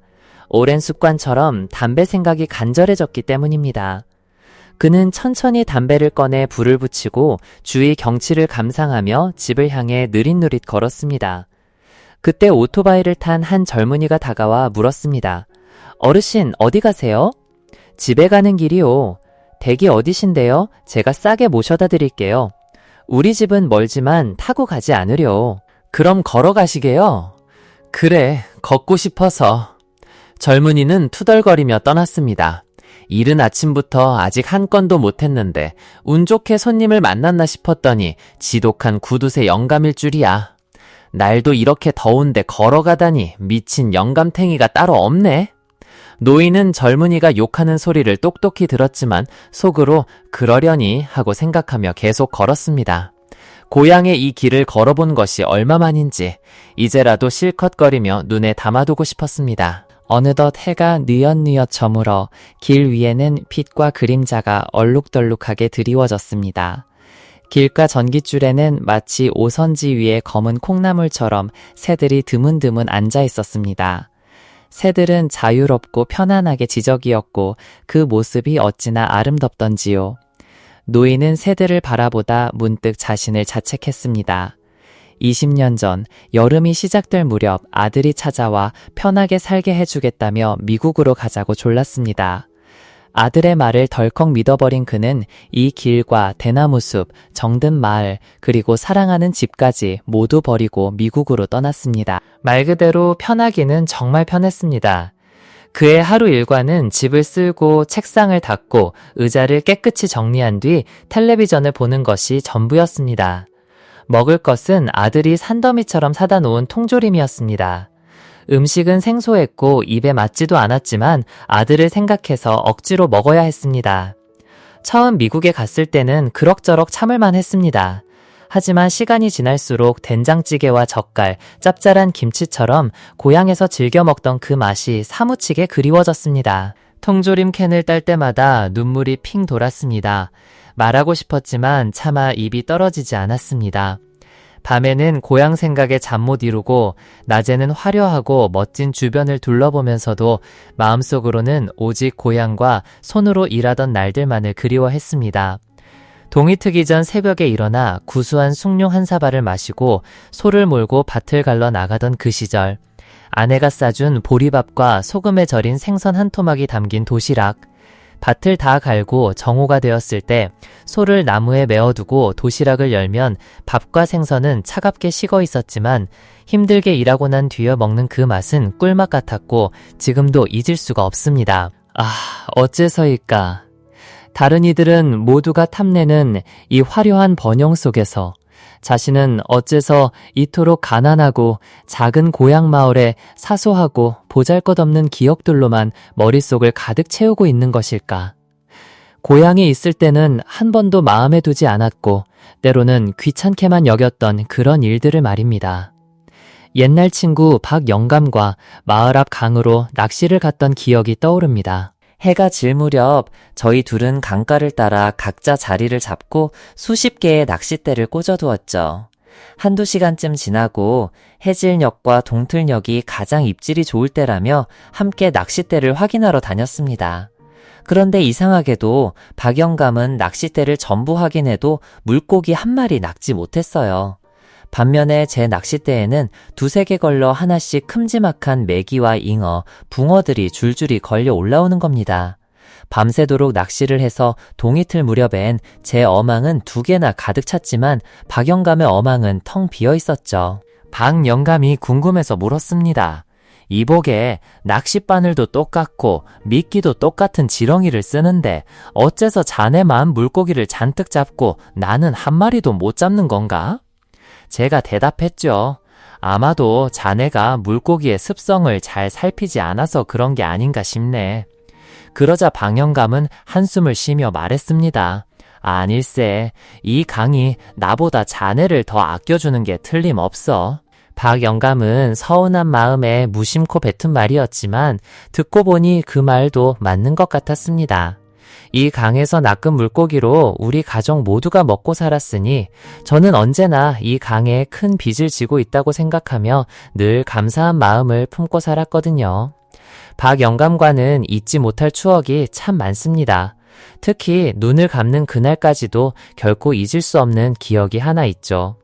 오랜 습관처럼 담배 생각이 간절해졌기 때문입니다. 그는 천천히 담배를 꺼내 불을 붙이고 주위 경치를 감상하며 집을 향해 느릿느릿 걸었습니다. 그때 오토바이를 탄 한 젊은이가 다가와 물었습니다. 어르신, 어디 가세요? 집에 가는 길이요. 댁이 어디신데요? 제가 싸게 모셔다 드릴게요. 우리 집은 멀지만 타고 가지 않으려. 그럼 걸어가시게요? 그래, 걷고 싶어서. 젊은이는 투덜거리며 떠났습니다. 이른 아침부터 아직 한 건도 못했는데 운 좋게 손님을 만났나 싶었더니 지독한 구두쇠 영감일 줄이야. 날도 이렇게 더운데 걸어가다니 미친 영감탱이가 따로 없네. 노인은 젊은이가 욕하는 소리를 똑똑히 들었지만 속으로 그러려니 하고 생각하며 계속 걸었습니다. 고향의 이 길을 걸어본 것이 얼마만인지 이제라도 실컷거리며 눈에 담아두고 싶었습니다. 어느덧 해가 뉘엿뉘엿 저물어 길 위에는 빛과 그림자가 얼룩덜룩하게 드리워졌습니다. 길가 전깃줄에는 마치 오선지 위에 검은 콩나물처럼 새들이 드문드문 앉아 있었습니다. 새들은 자유롭고 편안하게 지저귀었고 그 모습이 어찌나 아름답던지요. 노인은 새들을 바라보다 문득 자신을 자책했습니다. 20년 전 여름이 시작될 무렵 아들이 찾아와 편하게 살게 해주겠다며 미국으로 가자고 졸랐습니다. 아들의 말을 덜컥 믿어버린 그는 이 길과 대나무숲, 정든 마을, 그리고 사랑하는 집까지 모두 버리고 미국으로 떠났습니다. 말 그대로 편하기는 정말 편했습니다. 그의 하루 일과는 집을 쓸고 책상을 닦고 의자를 깨끗이 정리한 뒤 텔레비전을 보는 것이 전부였습니다. 먹을 것은 아들이 산더미처럼 사다 놓은 통조림이었습니다. 음식은 생소했고 입에 맞지도 않았지만 아들을 생각해서 억지로 먹어야 했습니다. 처음 미국에 갔을 때는 그럭저럭 참을만 했습니다. 하지만 시간이 지날수록 된장찌개와 젓갈, 짭짤한 김치처럼 고향에서 즐겨 먹던 그 맛이 사무치게 그리워졌습니다. 통조림 캔을 딸 때마다 눈물이 핑 돌았습니다. 말하고 싶었지만 차마 입이 떨어지지 않았습니다. 밤에는 고향 생각에 잠 못 이루고 낮에는 화려하고 멋진 주변을 둘러보면서도 마음속으로는 오직 고향과 손으로 일하던 날들만을 그리워했습니다. 동이 트기 전 새벽에 일어나 구수한 숭늉 한 사발을 마시고 소를 몰고 밭을 갈러 나가던 그 시절, 아내가 싸준 보리밥과 소금에 절인 생선 한 토막이 담긴 도시락, 밭을 다 갈고 정오가 되었을 때 소를 나무에 메어두고 도시락을 열면 밥과 생선은 차갑게 식어 있었지만 힘들게 일하고 난 뒤에 먹는 그 맛은 꿀맛 같았고 지금도 잊을 수가 없습니다. 어째서일까? 다른 이들은 모두가 탐내는 이 화려한 번영 속에서 자신은 어째서 이토록 가난하고 작은 고향 마을의 사소하고 보잘것없는 기억들로만 머릿속을 가득 채우고 있는 것일까? 고향에 있을 때는 한 번도 마음에 두지 않았고 때로는 귀찮게만 여겼던 그런 일들을 말입니다. 옛날 친구 박영감과 마을 앞 강으로 낚시를 갔던 기억이 떠오릅니다. 해가 질 무렵 저희 둘은 강가를 따라 각자 자리를 잡고 수십 개의 낚싯대를 꽂아두었죠. 한두 시간쯤 지나고 해질녘과 동틀녘이 가장 입질이 좋을 때라며 함께 낚싯대를 확인하러 다녔습니다. 그런데 이상하게도 박영감은 낚싯대를 전부 확인해도 물고기 한 마리 낚지 못했어요. 반면에 제 낚싯대에는 두세 개 걸러 하나씩 큼지막한 메기와 잉어, 붕어들이 줄줄이 걸려 올라오는 겁니다. 밤새도록 낚시를 해서 동이틀 무렵엔 제 어망은 2개나 가득 찼지만 박영감의 어망은 텅 비어 있었죠. 박영감이 궁금해서 물었습니다. 이복에 낚싯바늘도 똑같고 미끼도 똑같은 지렁이를 쓰는데 어째서 자네만 물고기를 잔뜩 잡고 나는 한 마리도 못 잡는 건가? 제가 대답했죠. 아마도 자네가 물고기의 습성을 잘 살피지 않아서 그런 게 아닌가 싶네. 그러자 박영감은 한숨을 쉬며 말했습니다. 아닐세, 이 강이 나보다 자네를 더 아껴주는 게 틀림없어. 박영감은 서운한 마음에 무심코 뱉은 말이었지만 듣고 보니 그 말도 맞는 것 같았습니다. 이 강에서 낚은 물고기로 우리 가족 모두가 먹고 살았으니 저는 언제나 이 강에 큰 빚을 지고 있다고 생각하며 늘 감사한 마음을 품고 살았거든요. 박영감과는 잊지 못할 추억이 참 많습니다. 특히 눈을 감는 그날까지도 결코 잊을 수 없는 기억이 하나 있죠.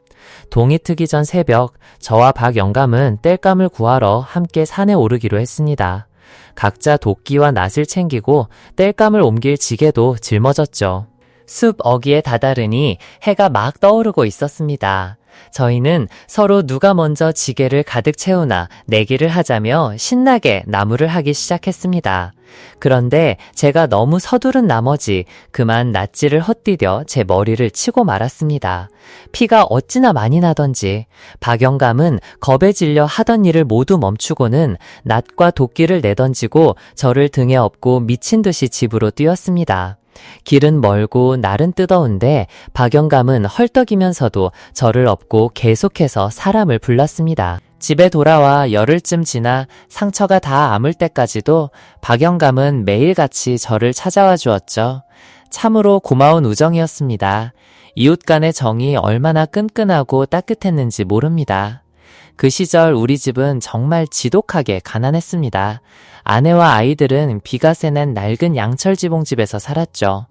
동이 트기 전 새벽, 저와 박영감은 땔감을 구하러 함께 산에 오르기로 했습니다. 각자 도끼와 낫을 챙기고 땔감을 옮길 지게도 짊어졌죠. 숲 어귀에 다다르니 해가 막 떠오르고 있었습니다. 저희는 서로 누가 먼저 지게를 가득 채우나 내기를 하자며 신나게 나무를 하기 시작했습니다. 그런데 제가 너무 서두른 나머지 그만 낫지를 헛디뎌 제 머리를 치고 말았습니다. 피가 어찌나 많이 나던지 박영감은 겁에 질려 하던 일을 모두 멈추고는 낫과 도끼를 내던지고 저를 등에 업고 미친 듯이 집으로 뛰었습니다. 길은 멀고 날은 뜨거운데 박영감은 헐떡이면서도 저를 업고 계속해서 사람을 불렀습니다. 집에 돌아와 열흘쯤 지나 상처가 다 아물 때까지도 박영감은 매일같이 저를 찾아와 주었죠. 참으로 고마운 우정이었습니다. 이웃 간의 정이 얼마나 끈끈하고 따뜻했는지 모릅니다. 그 시절 우리 집은 정말 지독하게 가난했습니다. 아내와 아이들은 비가 새는 낡은 양철 지붕집에서 살았죠.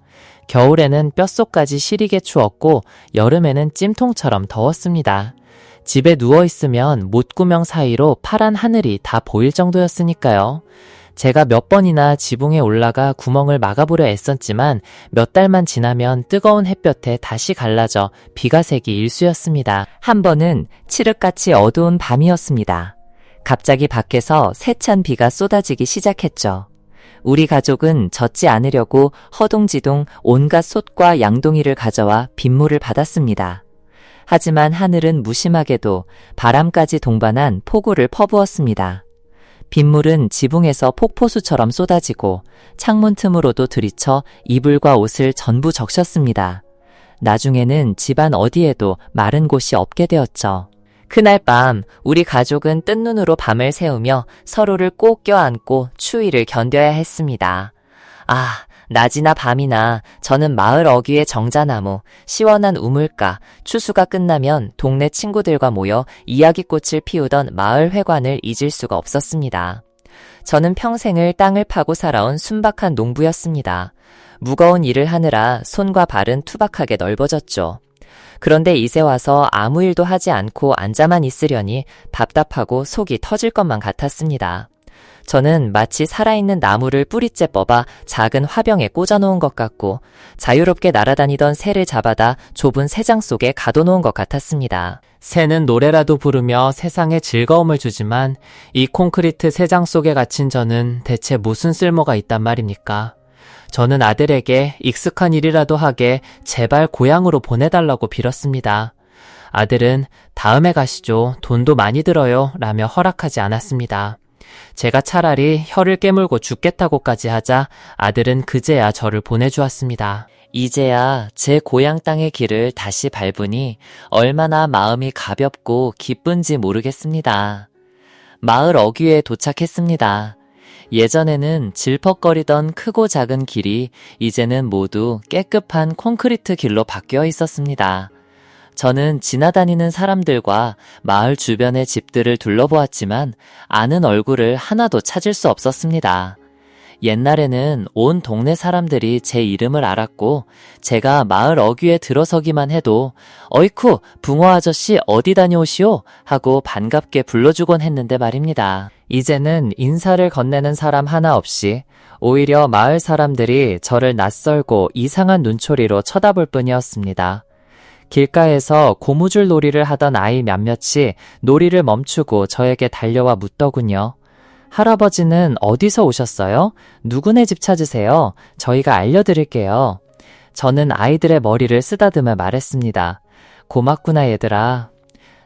겨울에는 뼛속까지 시리게 추웠고 여름에는 찜통처럼 더웠습니다. 집에 누워있으면 못구멍 사이로 파란 하늘이 다 보일 정도였으니까요. 제가 몇 번이나 지붕에 올라가 구멍을 막아보려 애썼지만 몇 달만 지나면 뜨거운 햇볕에 다시 갈라져 비가 새기 일쑤였습니다. 한 번은 칠흑같이 어두운 밤이었습니다. 갑자기 밖에서 세찬 비가 쏟아지기 시작했죠. 우리 가족은 젖지 않으려고 허둥지둥 온갖 솥과 양동이를 가져와 빗물을 받았습니다. 하지만 하늘은 무심하게도 바람까지 동반한 폭우를 퍼부었습니다. 빗물은 지붕에서 폭포수처럼 쏟아지고 창문 틈으로도 들이쳐 이불과 옷을 전부 적셨습니다. 나중에는 집안 어디에도 마른 곳이 없게 되었죠. 그날 밤 우리 가족은 뜬 눈으로 밤을 새우며 서로를 꼭 껴안고 추위를 견뎌야 했습니다. 낮이나 밤이나 저는 마을 어귀의 정자나무, 시원한 우물가, 추수가 끝나면 동네 친구들과 모여 이야기꽃을 피우던 마을 회관을 잊을 수가 없었습니다. 저는 평생을 땅을 파고 살아온 순박한 농부였습니다. 무거운 일을 하느라 손과 발은 투박하게 넓어졌죠. 그런데 이제 와서 아무 일도 하지 않고 앉아만 있으려니 답답하고 속이 터질 것만 같았습니다. 저는 마치 살아있는 나무를 뿌리째 뽑아 작은 화병에 꽂아놓은 것 같고 자유롭게 날아다니던 새를 잡아다 좁은 새장 속에 가둬놓은 것 같았습니다. 새는 노래라도 부르며 세상에 즐거움을 주지만 이 콘크리트 새장 속에 갇힌 저는 대체 무슨 쓸모가 있단 말입니까? 저는 아들에게 익숙한 일이라도 하게 제발 고향으로 보내달라고 빌었습니다. 아들은 다음에 가시죠. 돈도 많이 들어요. 라며 허락하지 않았습니다. 제가 차라리 혀를 깨물고 죽겠다고까지 하자 아들은 그제야 저를 보내주었습니다. 이제야 제 고향 땅의 길을 다시 밟으니 얼마나 마음이 가볍고 기쁜지 모르겠습니다. 마을 어귀에 도착했습니다. 예전에는 질퍽거리던 크고 작은 길이 이제는 모두 깨끗한 콘크리트 길로 바뀌어 있었습니다. 저는 지나다니는 사람들과 마을 주변의 집들을 둘러보았지만 아는 얼굴을 하나도 찾을 수 없었습니다. 옛날에는 온 동네 사람들이 제 이름을 알았고 제가 마을 어귀에 들어서기만 해도 어이쿠 붕어 아저씨 어디 다녀오시오? 하고 반갑게 불러주곤 했는데 말입니다. 이제는 인사를 건네는 사람 하나 없이 오히려 마을 사람들이 저를 낯설고 이상한 눈초리로 쳐다볼 뿐이었습니다. 길가에서 고무줄 놀이를 하던 아이 몇몇이 놀이를 멈추고 저에게 달려와 묻더군요. 할아버지는 어디서 오셨어요? 누구네 집 찾으세요? 저희가 알려드릴게요. 저는 아이들의 머리를 쓰다듬어 말했습니다. 고맙구나 얘들아.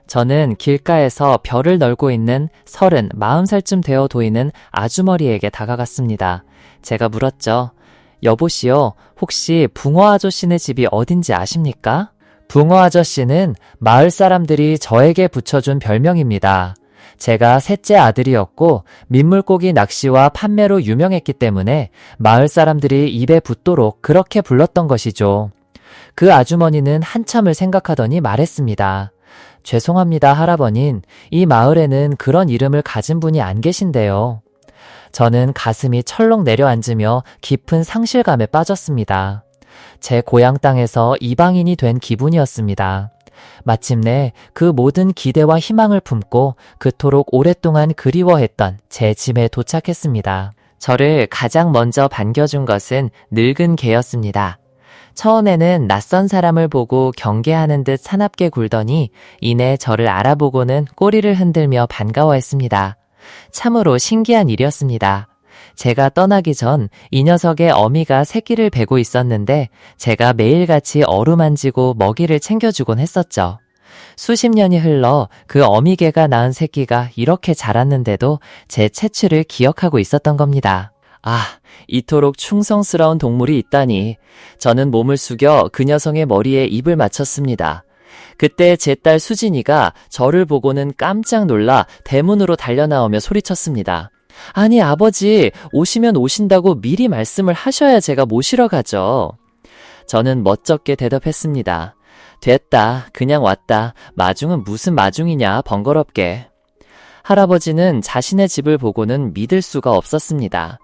저는 길가에서 별을 널고 있는 30, 40살쯤 되어 보이는 아주머니에게 다가갔습니다. 제가 물었죠. 여보시오, 혹시 붕어 아저씨네 집이 어딘지 아십니까? 붕어 아저씨는 마을 사람들이 저에게 붙여준 별명입니다. 제가 셋째 아들이었고 민물고기 낚시와 판매로 유명했기 때문에 마을 사람들이 입에 붙도록 그렇게 불렀던 것이죠. 그 아주머니는 한참을 생각하더니 말했습니다. 죄송합니다, 할아버님. 이 마을에는 그런 이름을 가진 분이 안 계신데요. 저는 가슴이 철렁 내려앉으며 깊은 상실감에 빠졌습니다. 제 고향 땅에서 이방인이 된 기분이었습니다. 마침내 그 모든 기대와 희망을 품고 그토록 오랫동안 그리워했던 제 집에 도착했습니다. 저를 가장 먼저 반겨준 것은 늙은 개였습니다. 처음에는 낯선 사람을 보고 경계하는 듯 사납게 굴더니 이내 저를 알아보고는 꼬리를 흔들며 반가워했습니다. 참으로 신기한 일이었습니다. 제가 떠나기 전 이 녀석의 어미가 새끼를 베고 있었는데 제가 매일같이 어루만지고 먹이를 챙겨주곤 했었죠. 수십 년이 흘러 그 어미개가 낳은 새끼가 이렇게 자랐는데도 제 채취를 기억하고 있었던 겁니다. 이토록 충성스러운 동물이 있다니. 저는 몸을 숙여 그 녀석의 머리에 입을 맞췄습니다. 그때 제 딸 수진이가 저를 보고는 깜짝 놀라 대문으로 달려나오며 소리쳤습니다. 아니 아버지, 오시면 오신다고 미리 말씀을 하셔야 제가 모시러 가죠. 저는 멋쩍게 대답했습니다. 됐다, 그냥 왔다. 마중은 무슨 마중이냐, 번거롭게. 할아버지는 자신의 집을 보고는 믿을 수가 없었습니다.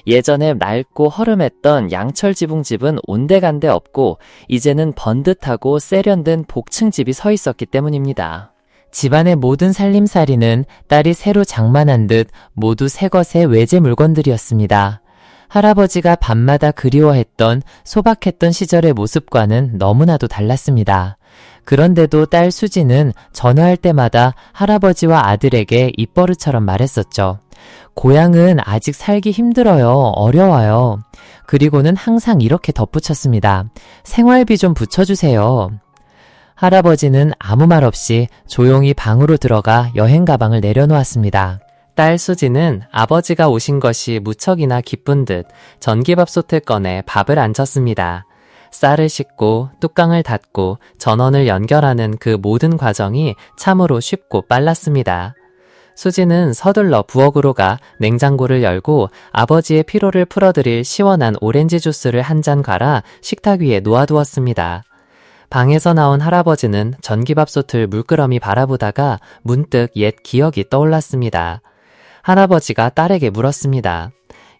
예전에 낡고 허름했던 양철 지붕집은 온데간데 없고 이제는 번듯하고 세련된 복층집이 서 있었기 때문입니다. 집안의 모든 살림살이는 딸이 새로 장만한 듯 모두 새것의 외제 물건들이었습니다. 할아버지가 밤마다 그리워했던 소박했던 시절의 모습과는 너무나도 달랐습니다. 그런데도 딸 수지는 전화할 때마다 할아버지와 아들에게 입버릇처럼 말했었죠. 고향은 아직 살기 힘들어요. 어려워요. 그리고는 항상 이렇게 덧붙였습니다. 생활비 좀 붙여주세요. 할아버지는 아무 말 없이 조용히 방으로 들어가 여행 가방을 내려놓았습니다. 딸 수지는 아버지가 오신 것이 무척이나 기쁜 듯 전기밥솥을 꺼내 밥을 안 쳤습니다. 쌀을 씻고 뚜껑을 닫고 전원을 연결하는 그 모든 과정이 참으로 쉽고 빨랐습니다. 수지는 서둘러 부엌으로 가 냉장고를 열고 아버지의 피로를 풀어드릴 시원한 오렌지 주스를 한 잔 갈아 식탁 위에 놓아두었습니다. 방에서 나온 할아버지는 전기밥솥을 물끄러미 바라보다가 문득 옛 기억이 떠올랐습니다. 할아버지가 딸에게 물었습니다.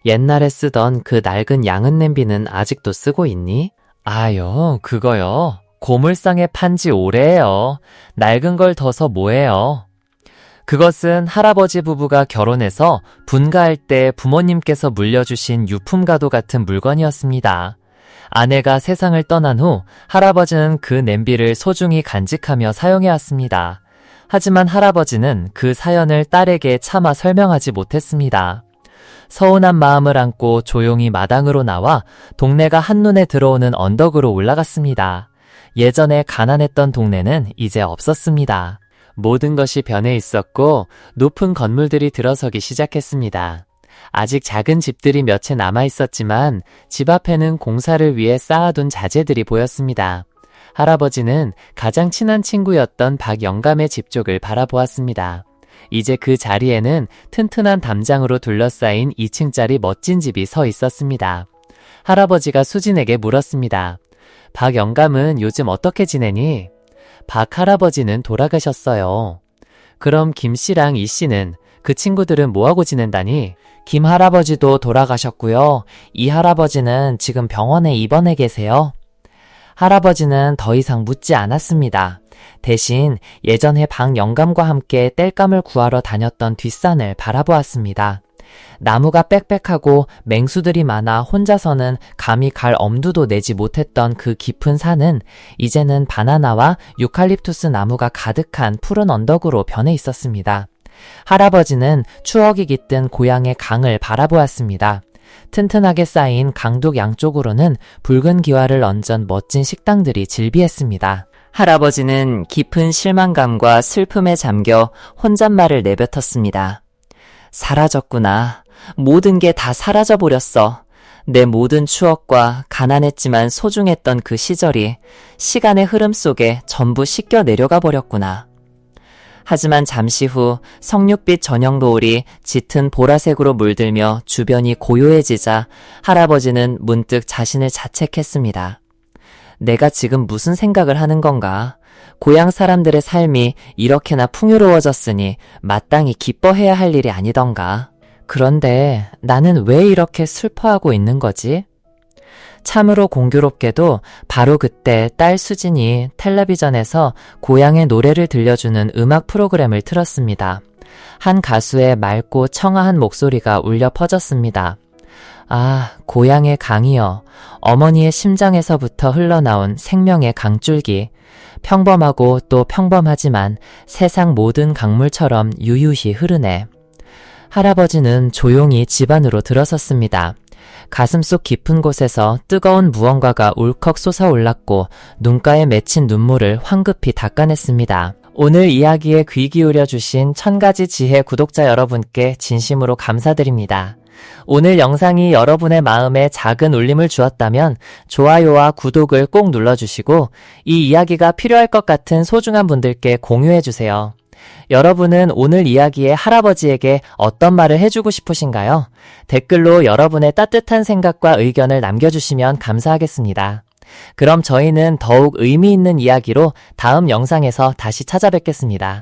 옛날에 쓰던 그 낡은 양은 냄비는 아직도 쓰고 있니? 아요, 그거요. 고물상에 판지 오래예요. 낡은 걸 둬서 뭐해요? 그것은 할아버지 부부가 결혼해서 분가할 때 부모님께서 물려주신 유품과도 같은 물건이었습니다. 아내가 세상을 떠난 후 할아버지는 그 냄비를 소중히 간직하며 사용해왔습니다. 하지만 할아버지는 그 사연을 딸에게 차마 설명하지 못했습니다. 서운한 마음을 안고 조용히 마당으로 나와 동네가 한눈에 들어오는 언덕으로 올라갔습니다. 예전에 가난했던 동네는 이제 없었습니다. 모든 것이 변해 있었고 높은 건물들이 들어서기 시작했습니다. 아직 작은 집들이 몇 채 남아 있었지만 집 앞에는 공사를 위해 쌓아둔 자재들이 보였습니다. 할아버지는 가장 친한 친구였던 박영감의 집 쪽을 바라보았습니다. 이제 그 자리에는 튼튼한 담장으로 둘러싸인 2층짜리 멋진 집이 서 있었습니다. 할아버지가 수진에게 물었습니다. 박영감은 요즘 어떻게 지내니? 박 할아버지는 돌아가셨어요. 그럼 김 씨랑 이 씨는, 그 친구들은 뭐하고 지낸다니? 김 할아버지도 돌아가셨고요. 이 할아버지는 지금 병원에 입원해 계세요. 할아버지는 더 이상 묻지 않았습니다. 대신 예전에 박 영감과 함께 땔감을 구하러 다녔던 뒷산을 바라보았습니다. 나무가 빽빽하고 맹수들이 많아 혼자서는 감히 갈 엄두도 내지 못했던 그 깊은 산은 이제는 바나나와 유칼립투스 나무가 가득한 푸른 언덕으로 변해 있었습니다. 할아버지는 추억이 깃든 고향의 강을 바라보았습니다. 튼튼하게 쌓인 강둑 양쪽으로는 붉은 기와를 얹은 멋진 식당들이 즐비했습니다. 할아버지는 깊은 실망감과 슬픔에 잠겨 혼잣말을 내뱉었습니다. 사라졌구나. 모든 게 다 사라져버렸어. 내 모든 추억과 가난했지만 소중했던 그 시절이 시간의 흐름 속에 전부 씻겨 내려가 버렸구나. 하지만 잠시 후 석육빛 저녁 노을이 짙은 보라색으로 물들며 주변이 고요해지자 할아버지는 문득 자신을 자책했습니다. 내가 지금 무슨 생각을 하는 건가? 고향 사람들의 삶이 이렇게나 풍요로워졌으니 마땅히 기뻐해야 할 일이 아니던가. 그런데 나는 왜 이렇게 슬퍼하고 있는 거지? 참으로 공교롭게도 바로 그때 딸 수진이 텔레비전에서 고향의 노래를 들려주는 음악 프로그램을 틀었습니다. 한 가수의 맑고 청아한 목소리가 울려 퍼졌습니다. 아, 고향의 강이여. 어머니의 심장에서부터 흘러나온 생명의 강줄기. 평범하고 또 평범하지만 세상 모든 강물처럼 유유히 흐르네. 할아버지는 조용히 집 안으로 들어섰습니다. 가슴속 깊은 곳에서 뜨거운 무언가가 울컥 솟아올랐고 눈가에 맺힌 눈물을 황급히 닦아냈습니다. 오늘 이야기에 귀 기울여 주신 1000가지 지혜 구독자 여러분께 진심으로 감사드립니다. 오늘 영상이 여러분의 마음에 작은 울림을 주었다면 좋아요와 구독을 꼭 눌러주시고 이 이야기가 필요할 것 같은 소중한 분들께 공유해주세요. 여러분은 오늘 이야기에 할아버지에게 어떤 말을 해주고 싶으신가요? 댓글로 여러분의 따뜻한 생각과 의견을 남겨주시면 감사하겠습니다. 그럼 저희는 더욱 의미 있는 이야기로 다음 영상에서 다시 찾아뵙겠습니다.